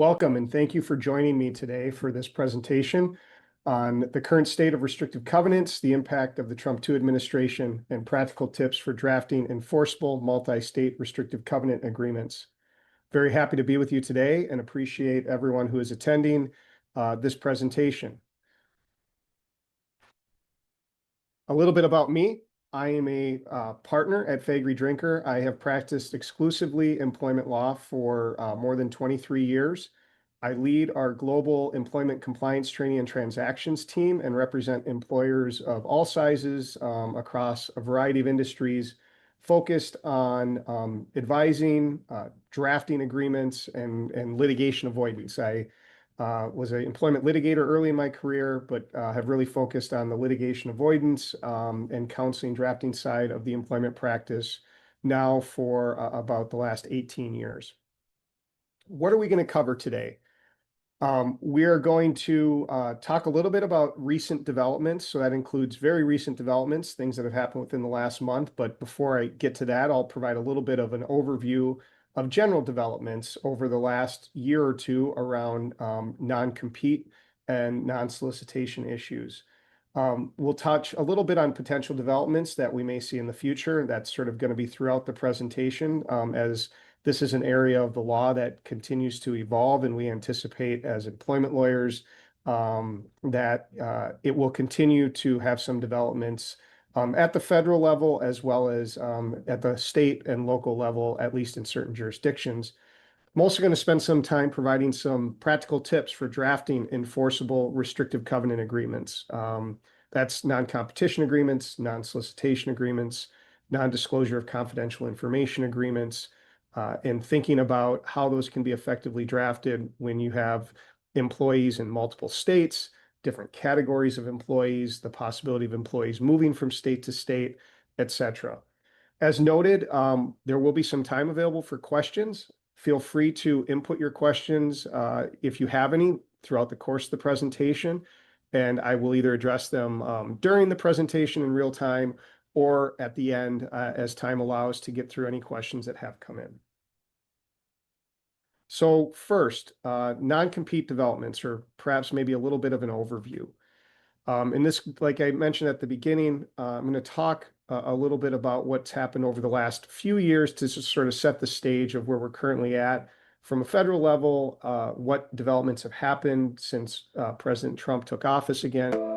Welcome and thank you for joining me today for this presentation on the current state of restrictive covenants, the impact of the Trump II administration, and practical tips for drafting enforceable multi-state restrictive covenant agreements. Very happy to be with you today and appreciate everyone who is attending this presentation. A little bit about me. I am a partner at Faegre Drinker. I have practiced exclusively employment law for more than 23 years. I lead our global employment compliance training and transactions team and represent employers of all sizes across a variety of industries, focused on advising, drafting agreements, and litigation avoidance. I was an employment litigator early in my career, but have really focused on the litigation avoidance and counseling drafting side of the employment practice now for about the last 18 years. What are we going to cover today? We are going to talk a little bit about recent developments. So that includes very recent developments, things that have happened within the last month. But before I get to that, I'll provide a little bit of an overview of general developments over the last year or two around non-compete and non-solicitation issues. We'll touch a little bit on potential developments that we may see in the future. That's sort of going to be throughout the presentation, as this is an area of the law that continues to evolve, and we anticipate as employment lawyers that it will continue to have some developments at the federal level as well as at the state and local level, at least in certain jurisdictions. I'm also going to spend some time providing some practical tips for drafting enforceable restrictive covenant agreements. That's non-competition agreements, non-solicitation agreements, non-disclosure of confidential information agreements, and thinking about how those can be effectively drafted when you have employees in multiple states, different categories of employees, the possibility of employees moving from state to state, etc. As noted, there will be some time available for questions. Feel free to input your questions if you have any throughout the course of the presentation, and I will either address them during the presentation in real time or at the end as time allows to get through any questions that have come in. So first, non-compete developments, or perhaps maybe a little bit of an overview. In this, like I mentioned at the beginning, I'm going to talk a little bit about what's happened over the last few years to sort of set the stage of where we're currently at from a federal level, what developments have happened since President Trump took office again.